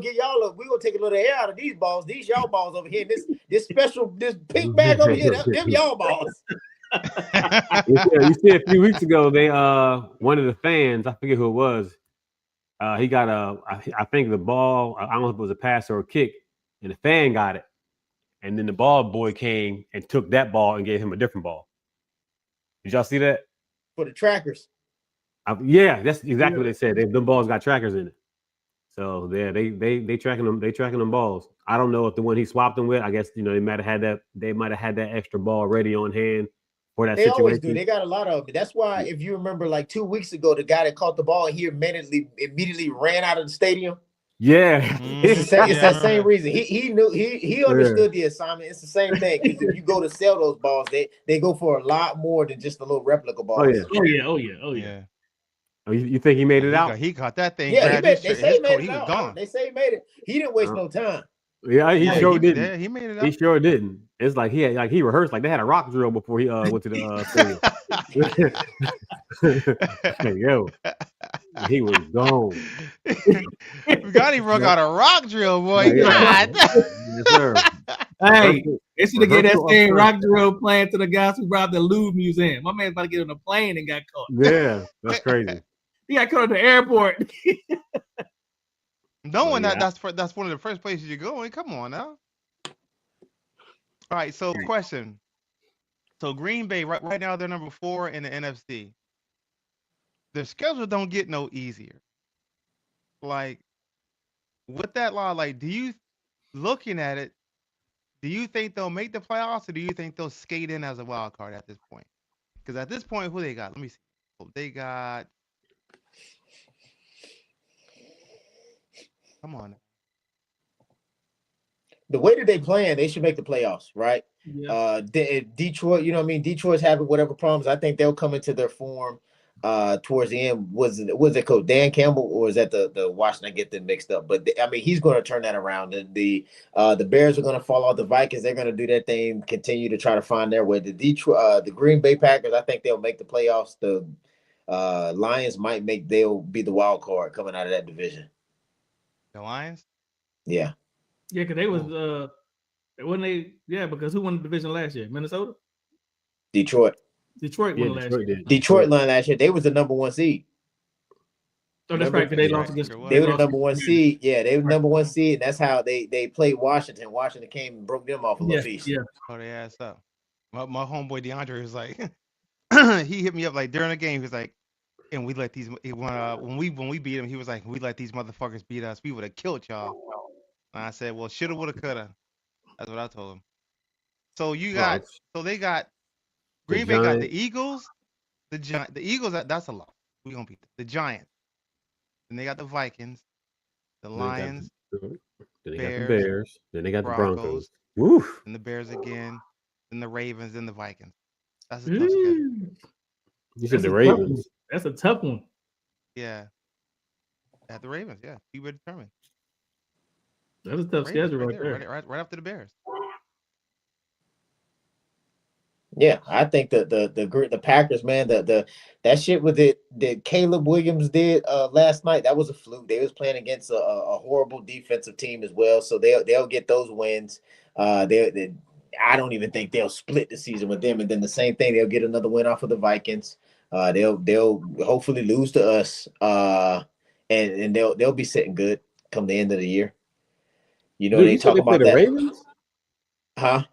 get y'all we gonna take a little air out of these balls. These y'all balls over here. This pink bag over here, them y'all balls. You see a few weeks ago, they one of the fans, I forget who it was, he got I think the ball, I don't know if it was a pass or a kick, and the fan got it. And then the ball boy came and took that ball and gave him a different ball. Did y'all see that? For the trackers. Yeah, that's exactly what they said. Them balls got trackers in it. So yeah, they tracking them. They tracking them balls. I don't know if the one he swapped them with. I guess they might have had that. They might have had that extra ball ready on hand for that They situation. always do. They got a lot of them. That's why, if you remember, like 2 weeks ago, the guy that caught the ball, he immediately ran out of the stadium. Yeah, It's that same reason. He knew he understood the assignment. It's the same thing, because if you go to sell those balls, they go for a lot more than just a little replica ball. Oh yeah. Oh, you think he made it out? He caught that thing. Yeah, They say he made it was out. gone. They say he made it. He didn't waste no time. Yeah, he sure didn't. He made it out. He sure didn't. It's like he rehearsed. Like they had a rock drill before he went to the stadium. Yo, he was gone. Gotti broke out a rock drill, boy. Yeah. God. Yes, sir. Hey, they should have gave that Rehearsal same up rock drill playing to the guys who robbed the Louvre Museum. My man's about to get on a plane and got caught. Yeah, that's crazy. He got caught at the airport. Knowing that's one of the first places you're going. Come on now. All right, so question. So Green Bay right now they're number 4 in the NFC. Their schedule don't get no easier. Like with that law, like, do you looking at it? Do you think they'll make the playoffs, or do you think they'll skate in as a wild card at this point? Because at this point, who they got? Let me see. They got. Come on. The way that they playing, they should make the playoffs, right? Yeah. Detroit, you know what I mean? Detroit's having whatever problems. I think they'll come into their form towards the end. Was it Coach Dan Campbell, or is that the Washington? I get them mixed up, but I mean, he's going to turn that around. And the Bears are going to fall off. The Vikings, they're going to do their thing, continue to try to find their way. The Green Bay Packers, I think they'll make the playoffs. The Lions they'll be the wild card coming out of that division. The Lions? Yeah. Yeah, because they was when they because who won the division last year? Minnesota? Detroit won last year. Detroit won last year. They was the number 1 seed. Oh, that's right. They lost against. They were the number 1 seed. Yeah, they were the number 1 seed, and that's how they played Washington. Washington came and broke them off a little piece. Yeah. Oh, they ass up. My homeboy DeAndre was like, he hit me up like during the game. He was like, and we let these when we beat him, he was like, we let these motherfuckers beat us. We would have killed y'all. And I said, well, shoulda, woulda, coulda. That's what I told him. So they got Green Bay got the Eagles, the Eagles. That's a lot. We gonna beat the Giants. Then they got the Vikings, the Lions, Then they got Bears, the Bears. Then they got the Broncos. Broncos. Woof. And the Bears again. Then the Ravens. Then the Vikings. That's a tough schedule. You said the Ravens. That's a tough one. Yeah. At the Ravens, yeah. You were determined. That's a tough schedule right there. Right after the Bears. Yeah, I think the Packers, man, that shit with it that Caleb Williams did last night, that was a fluke. They was playing against a horrible defensive team as well, so they'll get those wins. I don't even think they'll split the season with them, and then the same thing, they'll get another win off of the Vikings. They'll hopefully lose to us, and they'll be sitting good come the end of the year. You know, Dude, they talk about the that. Ravens? Huh?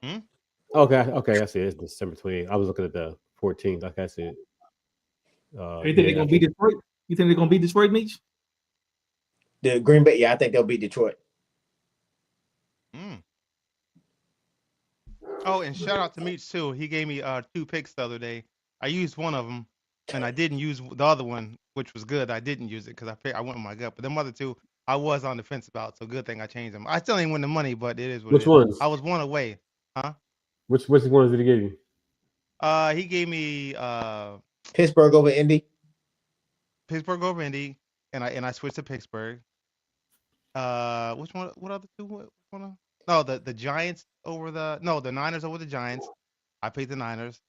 Okay, I see it. It's December 28th. I was looking at the 14th. Okay, I see it. You think they're gonna beat Detroit? You think they're gonna beat Detroit, Meech? The Green Bay, yeah, I think they'll beat Detroit. Oh, and shout out to Meech too. He gave me 2 picks the other day. I used one of them, and I didn't use the other one, which was good. I didn't use it because I went with my gut. But them other 2, I was on the fence about. So good thing I changed them. I still ain't win the money, but it is what it is. Which ones? I was 1 away. Huh? Which ones did he give you? He gave me Pittsburgh over Indy. Pittsburgh over Indy, and I switched to Pittsburgh. Which one? What other 2? What one? No, the Giants over the Niners over the Giants. I picked the Niners,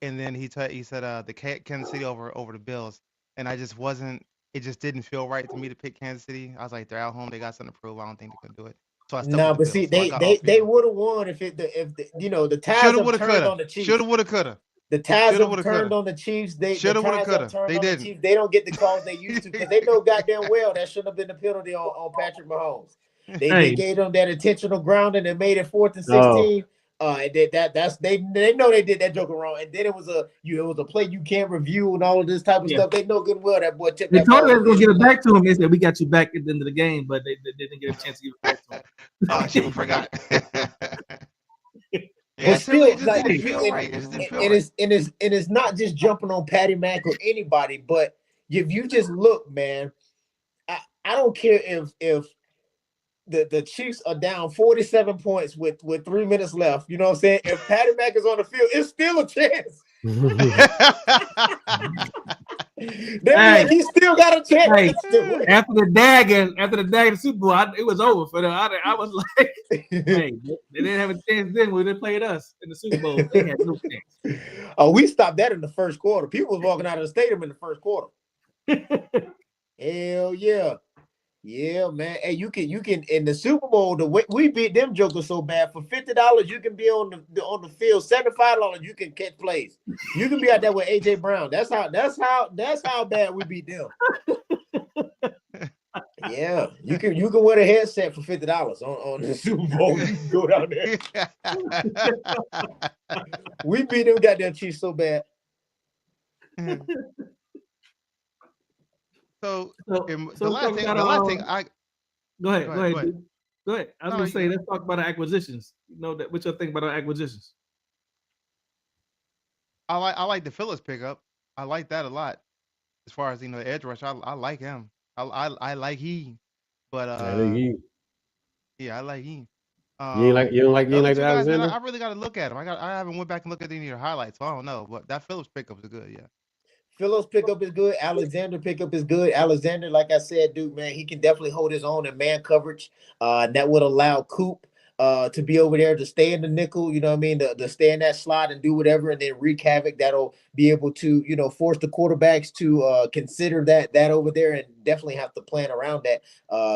and then he said the Kansas City over the Bills, and I just wasn't. It just didn't feel right to me to pick Kansas City. I was like, they're at home, they got something to prove. I don't think they can do it. So I stuck No, with the but Bills. see, So I got all they three of them. would have won if the ties Shoulda, have woulda, turned coulda. on the Chiefs. Shoulda, woulda, coulda. The ties Shoulda, have woulda, turned coulda. on the Chiefs. The Shoulda, woulda, ties coulda. have turned They on the didn't. Chiefs. They don't get the calls they used to because they know goddamn well that shouldn't have been the penalty on Patrick Mahomes. They Hey, gave them that intentional grounding and made it 4th and Oh. 16. And they know they did that joker wrong. And then it was a play you can't review and all of this type of Yeah. stuff. They know good and well that boy took they that told ball. us they was gonna give it back to him. They said we got you back at the end of the game, but they didn't get a chance to give it back to him. Oh, shit, I forgot. But still, it just like, didn't feel right. It just didn't feel and right. it's not just jumping on Patty Mack or anybody, but if you just look, man, I don't care if the Chiefs are down 47 points with 3 minutes left. You know what I'm saying? If Patty Mack is on the field, it's still a chance. He still got a chance. Hey, after the Dag Super Bowl, it was over for them. I was like, hey, they didn't have a chance then when they played us in the Super Bowl. They had no chance. Oh, we stopped that in the first quarter. People was walking out of the stadium in the first quarter. Hell yeah. Yeah, man. Hey, you can in the Super Bowl, the way we beat them jokers so bad. For $50, you can be on the field. $75, you can catch plays. You can be out there with AJ Brown. That's how bad we beat them. Yeah, you can wear a headset for $50 on the Super Bowl. You can go down there. We beat them goddamn Chiefs so bad. So the so last thing, I go ahead. Go Go ahead. ahead. Dude. Go ahead. I was No, gonna you say, go. let's talk about our acquisitions. You know that what you think about our acquisitions? I like the Phillips pickup. I like that a lot. As far as the edge rush, I like him. I like he, but I think yeah, I like he. you don't like The other the two guys, man, Alexander. I really got to look at them. I haven't went back and looked at any of their highlights, so I don't know. But that Phillips pickup is good, yeah. Phillips pickup is good. Alexander pickup is good. Alexander, like I said, dude, man, he can definitely hold his own in man coverage. That would allow Coop to be over there to stay in the nickel, you know what I mean, to stay in that slot and do whatever and then wreak havoc. That'll be able to, force the quarterbacks to consider that over there and definitely have to plan around that.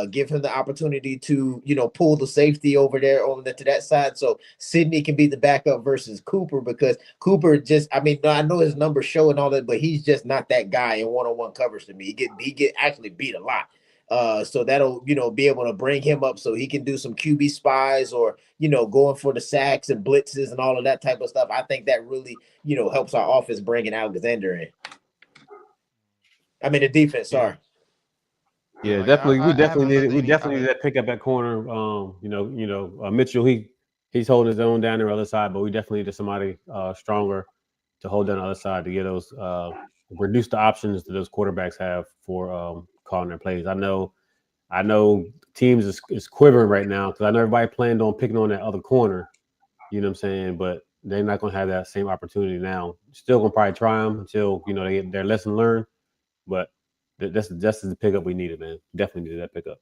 Give him the opportunity to, pull the safety over there to that side. So Sidney can be the backup versus Cooper because Cooper I know his numbers show and all that, but he's just not that guy in one-on-one coverage to me. He get actually beat a lot. So that'll, be able to bring him up so he can do some QB spies or, going for the sacks and blitzes and all of that type of stuff. I think that really, helps our offense bringing Alexander in. I mean, the defense, sorry. Yeah, Like, definitely. We I definitely haven't need looked at any that pickup at corner. Mitchell, he's holding his own down the other side, but we definitely need somebody stronger to hold down the other side to get those reduce the options that those quarterbacks have for calling their plays. I know teams is quivering right now because I know everybody planned on picking on that other corner. You know what I'm saying? But they're not going to have that same opportunity now. Still going to probably try them until they get their lesson learned. But that's the pickup we needed, man. Definitely needed that pickup.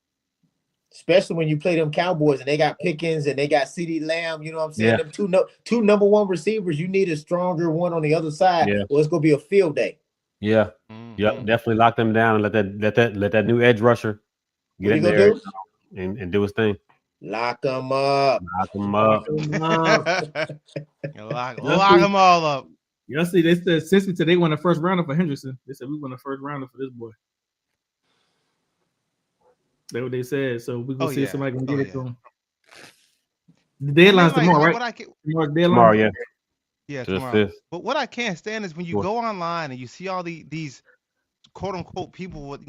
Especially when you play them Cowboys and they got Pickens and they got CeeDee Lamb, you know what I'm saying? Yeah. Them two number one receivers, you need a stronger one on the other side. Yeah. Or it's gonna be a field day. Yeah. Mm-hmm. Yep. Definitely lock them down and let that new edge rusher get in there and do his thing. Lock them up. Lock them up. Lock them all up. Y'all see, they said since they won the first rounder for Henderson. They said we won the first rounder for this boy. That's what they said. So we're gonna see if somebody can get it to him. The deadline's tomorrow, right? Tomorrow, yeah. Yeah, tomorrow. But what I can't stand is when you go online and you see all these quote unquote people with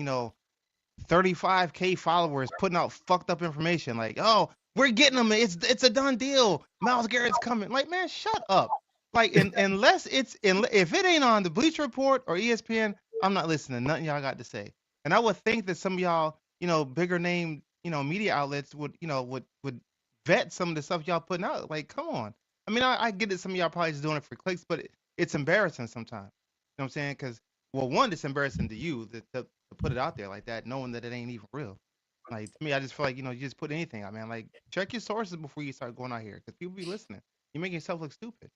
35K followers putting out fucked up information like, oh, we're getting them. It's a done deal. Myles Garrett's coming. Like, man, shut up. Like, unless if it ain't on the Bleacher Report or ESPN, I'm not listening to nothing y'all got to say. And I would think that some of y'all, bigger name, media outlets would vet some of the stuff y'all putting out. Like, come on. I mean, I get it. Some of y'all probably just doing it for clicks, but it's embarrassing sometimes. You know what I'm saying? Because, well, one, it's embarrassing to you to put it out there like that, knowing that it ain't even real. Like, to me, I just feel like, you just put anything out, man. Like, check your sources before you start going out here because people be listening. You're making yourself look stupid.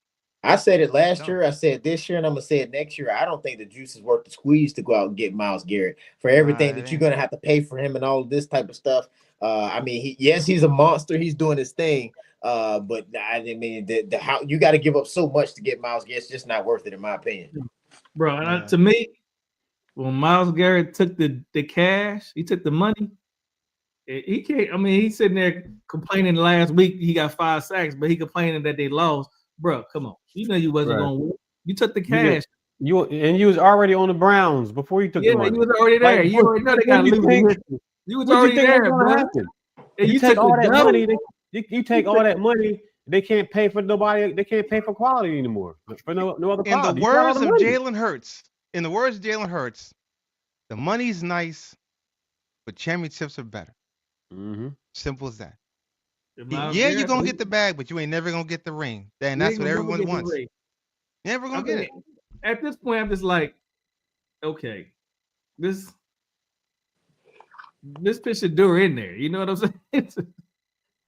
I said it last year, I said this year, and I'm going to say it next year. I don't think the juice is worth the squeeze to go out and get Myles Garrett for everything that you're going to have to pay for him and all of this type of stuff. I mean, he's a monster. He's doing his thing. But I mean, the how you got to give up so much to get Myles Garrett. It's just not worth it, in my opinion. Bro, Yeah. to me, when Myles Garrett took the cash, he took the money. He can't. I mean, he's sitting there complaining last week he got 5 sacks, but he complaining that they lost. Bro, come on. You know you wasn't going to win. You took the cash. You was already on the Browns before you took the money. You was already there. Like, you already know they got to lose. You was already there, bro. And You take all that money. You take all that money. They can't pay for nobody. They can't pay for quality anymore. For no other quality. In the words of Jalen Hurts, the money's nice, but championships are better. Mm-hmm. Simple as that. Yeah, you're gonna get the bag, but you ain't never gonna get the ring. And that's what everyone wants. Never gonna get it. At this point, I'm just like, okay, this pitch should do in there. You know what I'm saying?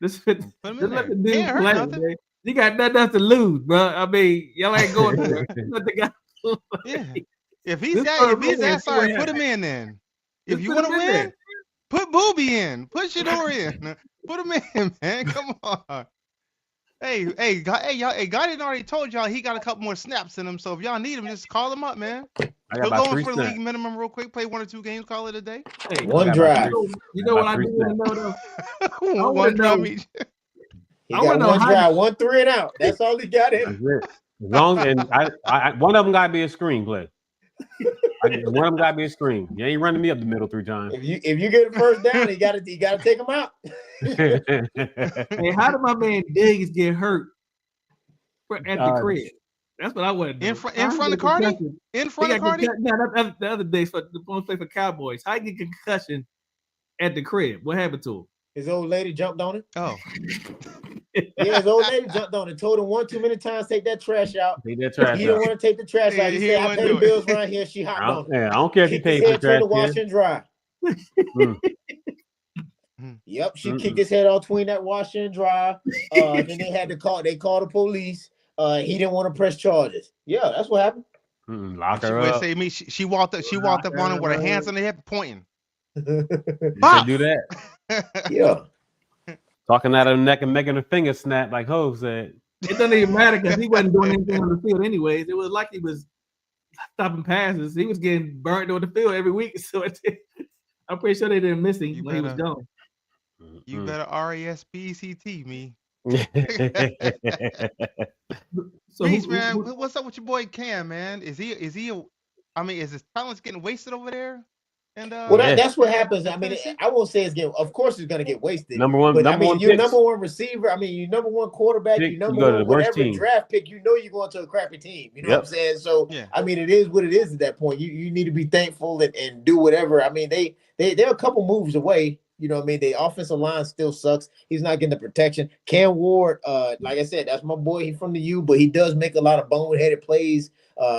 This fit. Just let the dude play, man. You got nothing to lose, bro. I mean, y'all ain't going there. Let the guy play. Yeah. If he's that sorry, put him in then. If you want to win, put Booby in. Put Shador in. Put him in, man. Come on. Hey, God didn't already told y'all he got a couple more snaps in him. So if y'all need him, just call him up, man. He'll go in for the league minimum real quick. Play 1 or 2 games. Call it a day. Hey, one drive. You know what I do want to know though? One drive each. He got one drive, 1 3 and out. That's all he got in. Long and I one of them got to be a screenplay. One of them got to be a screen. You ain't running me up the middle 3 times. If you get a first down, you got to take him out. Hey, how did my man Diggs get hurt at the crib? That's what I want to do. In front of Cardi? In front of Cardi? No, that's the other day for the play for Cowboys. How you get concussion at the crib? What happened to him? His old lady jumped on him. Oh. Yeah, his old lady jumped on him. Told him 1 too many times, take that trash out. Take that trash out. He didn't want to take the trash out. He said, I pay the bills right here. She hopped on him. Yeah, I don't care if you pay for the trash. To wash and dry. Yep, she kicked his head out between that wash and dry. Then they called the police. He didn't want to press charges. Yeah, that's what happened. Lock her up. Say me. She walked up on him with her hands on the hip, pointing. You do that. Yeah. Talking out of the neck and making a finger snap like Hov said. It doesn't even matter because he wasn't doing anything on the field anyways. It was like he was stopping passes. He was getting burnt on the field every week. So I'm pretty sure they didn't miss him when he was gone. You better RESPCT me. So Reese, man, what's up with your boy Cam, man? Is he is his talents getting wasted over there? And that's what happens. I mean, I won't say it's getting. Of course, it's going to get wasted. Number one your picks. number one receiver. I mean, your number one quarterback. Your number one whatever draft pick. You know you're going to a crappy team. You know what I'm saying? So I mean, it is what it is at that point. You need to be thankful and do whatever. I mean, they're a couple moves away. You know what I mean? The offensive line still sucks. He's not getting the protection. Cam Ward, like I said, that's my boy. He's from the U, but he does make a lot of boneheaded plays.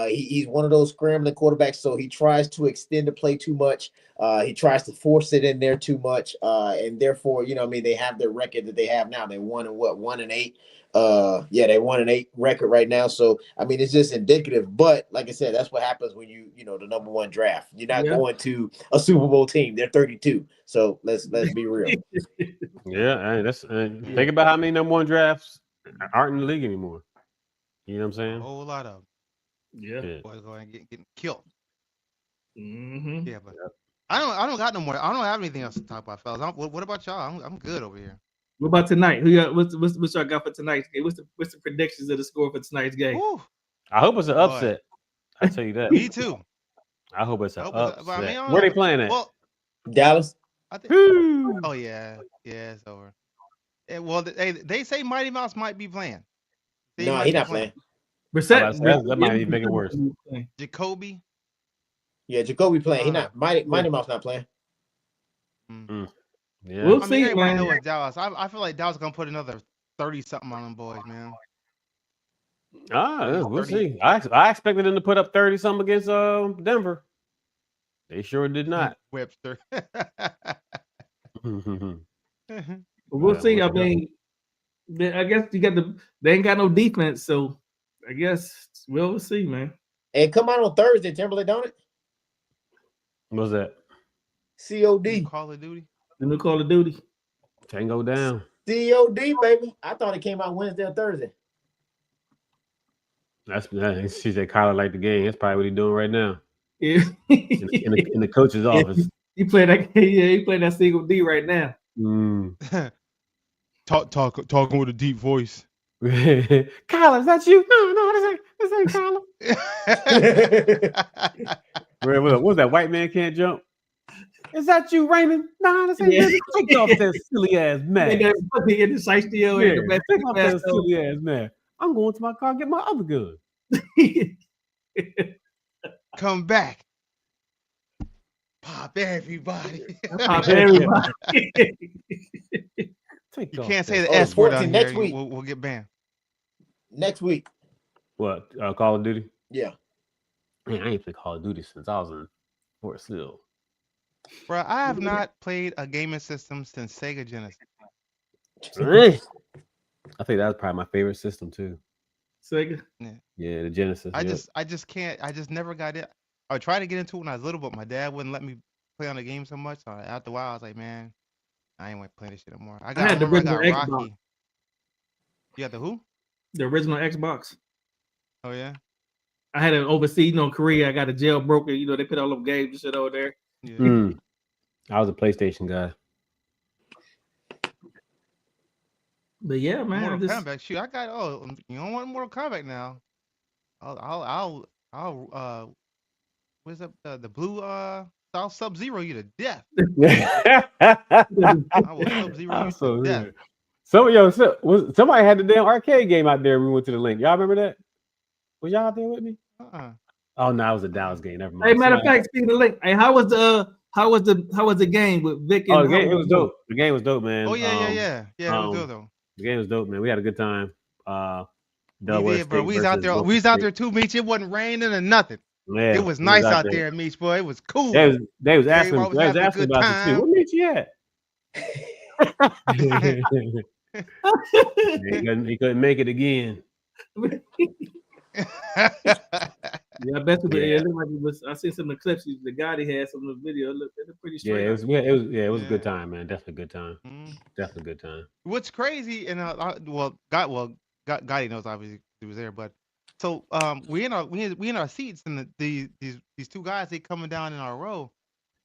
He's one of those scrambling quarterbacks, so he tries to extend the play too much. He tries to force it in there too much, and therefore, you know, I mean, they have their record that they have now. They won in 1-8. They 1-8 record right now. So I mean, it's just indicative. But like I said, that's what happens when you know the number one draft. You're not going to a Super Bowl team. They're 32. So let's be real. Think about how many number one drafts aren't in the league anymore. You know what I'm saying? A whole lot of them. Yeah. Boys going getting killed. Mm-hmm. Yeah, but I don't got no more. I don't have anything else to talk about, fellas. What about y'all? I'm good over here. What about tonight? What's y'all got for tonight's game? What's the predictions of the score for tonight's game? Ooh. I hope it's an upset. I'll tell you that. Me too. I hope it's an upset. I mean, where they playing at? Well, Dallas. I think. Oh yeah, it's over. Well, they say Mighty Mouse might be playing. No, he's not playing. That might even make it worse. Jacoby. Yeah, Jacoby playing. He not Mighty Mouse not playing. Yeah, we'll see. Everybody knows Dallas. I feel like Dallas gonna put another 30-something on them boys, man. We'll see. I expected them to put up 30-something against Denver. They sure did not. Webster. We'll see. I mean, I guess they ain't got no defense, so I guess we'll see, man. And come out on Thursday, Timberlake, don't it? What's that? COD. Call of Duty. The new Call of Duty. Tango down. COD, baby. I thought it came out Wednesday or Thursday. She said Kyler liked the game. That's probably what he's doing right now Yeah. in the coach's office. He played that. Yeah, he played that single D right now. Talking with a deep voice. Kyler, is that you? No, this ain't Kyler. What was that? White man can't jump. Is that you, Raymond? No, this ain't you. Take off that silly ass mask. In the side still in the back. Take off that silly ass mask. I'm going to my car and get my other gun. Come back. Pop everybody. Pop everybody. You can't say the S word on here. Next week. We'll get banned. Next week. What? Call of Duty? Yeah. Man, I ain't played Call of Duty since I was in Fort Sill. Bro, I have not played a gaming system since Sega Genesis. I think that's probably my favorite system too. Sega? Yeah, the Genesis. I just can't. I just never got it. I tried to get into it when I was little, but my dad wouldn't let me play on the game so much. So after a while, I was like, man, I ain't playing this shit anymore. I got Rocky. Xbox. You got the who? The original Xbox. Oh yeah. I had it overseas, Korea. I got a jailbroken. They put all them games and shit over there. Yeah. I was a PlayStation guy. But yeah, man. Mortal Kombat. Shoot, I got. Oh, you don't want Mortal Kombat now? I'll what's up? The blue South Sub-Zero you to death. I will Sub-Zero you to death. Somebody had the damn arcade game out there. We went to the link. Y'all remember that? Was y'all out there with me? Oh no, it was a Dallas game. Never mind. Hey, matter of fact, speaking of the link, hey, how was the game with Vic? And the game was dope. The game was dope, man. Oh yeah. It was good though. The game was dope, man. We had a good time. We did, bro. We was out there. We was out there too, Meech. It wasn't raining or nothing. Yeah, it was nice out there, Meech, boy. It was cool. They was asking about it too. What Meech you at? He couldn't make it again. Yeah, I bet you. I seen some of the clips. The guy he had some of the video. It looked pretty straight. It was a good time, man. Definitely a good time. Definitely a good time. What's crazy and Gotti knows obviously he was there, but so we in our seats and these two guys they coming down in our row,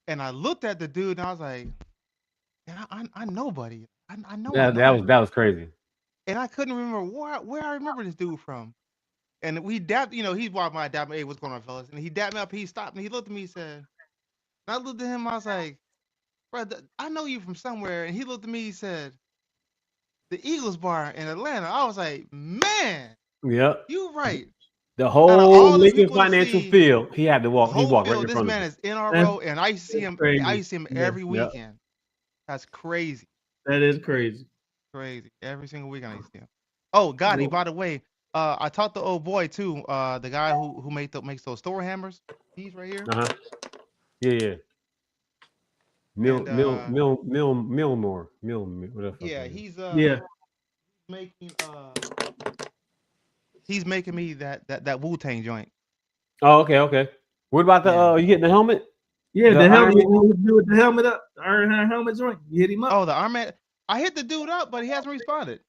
and I looked at the dude and I was like, man, I know buddy. I know. Yeah, that was crazy. And I couldn't remember where I remember this dude from. And we dapped, he's walking by, dapped me, hey, what's going on, fellas? And he dapped me up, he stopped and he looked at me, he said, and I looked at him, I was like, brother, I know you from somewhere. And he looked at me, he said, the Eagles bar in Atlanta. I was like, man, yep, you right. The whole Lincoln Financial Field, he had to walk. He walked right in front of this man is in our row, and I used to see him. Crazy. I used to see him every weekend. Yep. That's crazy. That is crazy. Crazy. Every single weekend I used to see him. Oh, Gotti, by the way, I talked to old boy too. The guy who makes those store hammers. He's right here. Yeah. Millmore. Yeah, he's making he's making me that Wu-Tang joint. Oh, okay. What about the you getting the helmet? Yeah, the helmet. You do with the helmet up, Iron helmet joint. You hit him up. Oh, the arm man. I hit the dude up, but he hasn't responded.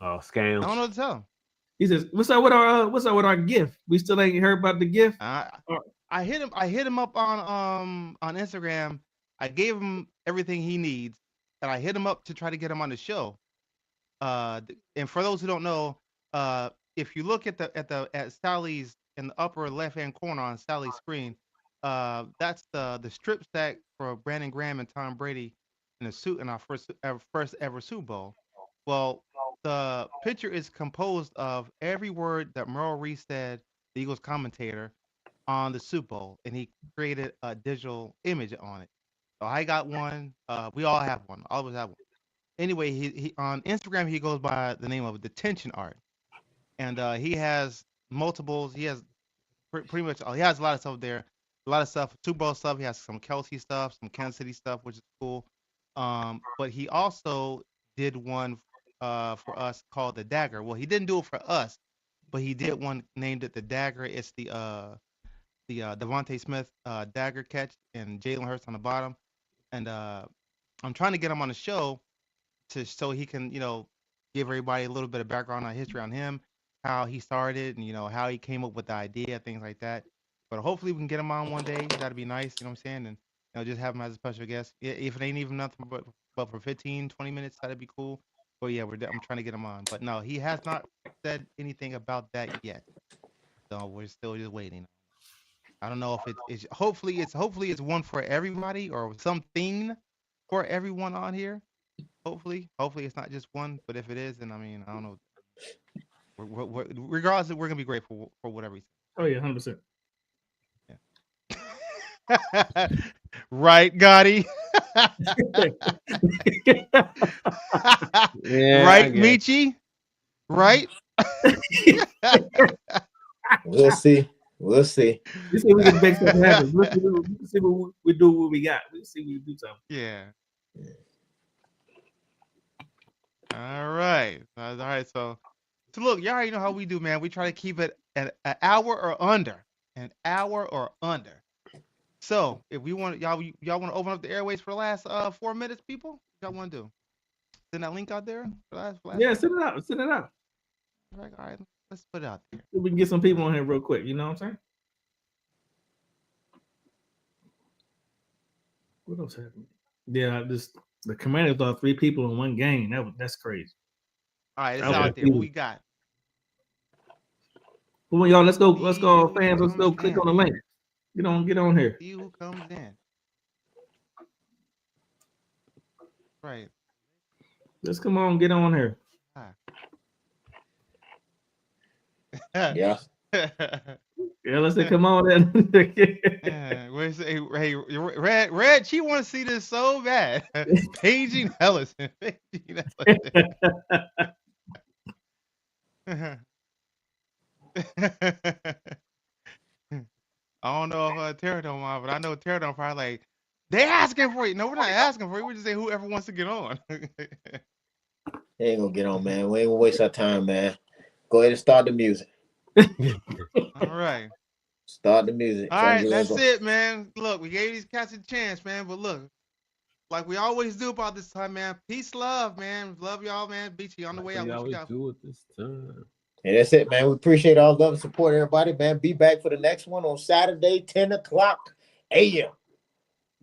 Oh, scam. I don't know what to tell him. He says, "What's up with our gift? We still ain't heard about the gift." I hit him up on Instagram. I gave him everything he needs, and I hit him up to try to get him on the show. And for those who don't know, if you look at Sally's in the upper left hand corner on Sally's screen, that's the strip sack for Brandon Graham and Tom Brady in our first ever Super Bowl. Well, the picture is composed of every word that Merle Reese said, the Eagles commentator, on the Super Bowl, and he created a digital image on it. So I got one. We all have one. All of us have one. Anyway, he on Instagram he goes by the name of Detention Art, and he has multiples. He has pretty much he has a lot of stuff there. A lot of stuff, Super Bowl stuff. He has some Kelsey stuff, some Kansas City stuff, which is cool. But he also did one for us called the Dagger. Well, he didn't do it for us, but he did one named it the Dagger. It's the Devontae Smith dagger catch and Jalen Hurts on the bottom. And I'm trying to get him on the show, so he can, give everybody a little bit of background on history on him, how he started, and how he came up with the idea, things like that. But hopefully we can get him on one day. That'd be nice, you know what I'm saying? And just have him as a special guest. If it ain't even nothing but for 15, 20 minutes, that'd be cool. But yeah, I'm trying to get him on. But no, he has not said anything about that yet. So we're still just waiting. I don't know if it's hopefully it's one for everybody or something for everyone on here. Hopefully it's not just one. But if it is, then I don't know. Regardless, we're gonna be grateful for whatever. Oh yeah, 100%. Yeah. Right, Gotti. Yeah, right, Michi. Right. We'll see. We'll see. Let's see if we can make something happen. Let's see what we do. What we got. Let's see if we do something. Yeah. All right. All right. So look, y'all already know how we do, man. We try to keep it at an hour or under. An hour or under. So if we want y'all want to open up the airways for the last 4 minutes, people? What y'all want to do? Send that link out there? For last yeah, send it out. Send it out. All right. Let's put it out there. We can get some people on here real quick. You know what I'm saying? What else happened? Yeah, the Commanders thought 3 people in one game. That's crazy. All right, it's out there. What we got? Well, y'all, let's go, fans. Let's go click on the link. Get on here. See who comes in. Right. Let's come on, get on here. Yeah. Yeah, let's say come on then. Hey, Red, she want to see this so bad. Paging Ellison. I don't know if Tara don't mind, but I know Tara don't probably like, they asking for you. No, we're not asking for you. We're just saying whoever wants to get on. They ain't gonna get on, man. We ain't gonna waste our time, man. Go ahead and start the music. All right. Start the music. All right, that's it, man. Look, we gave these cats a chance, man. But look, like we always do about this time, man. Peace, love, man. Love y'all, man. Beachy on the way out. We always do it this time. And that's it, man. We appreciate all the love and support, everybody, man. Be back for the next one on Saturday, 10 o'clock a.m.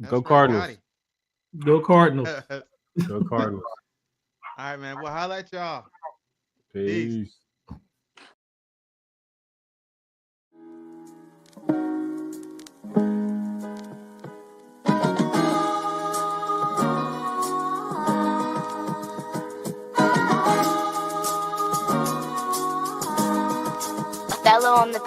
Go Cardinals. Go Cardinals. Go Cardinals. All right, man. We'll holla at y'all. Peace. Fellow on the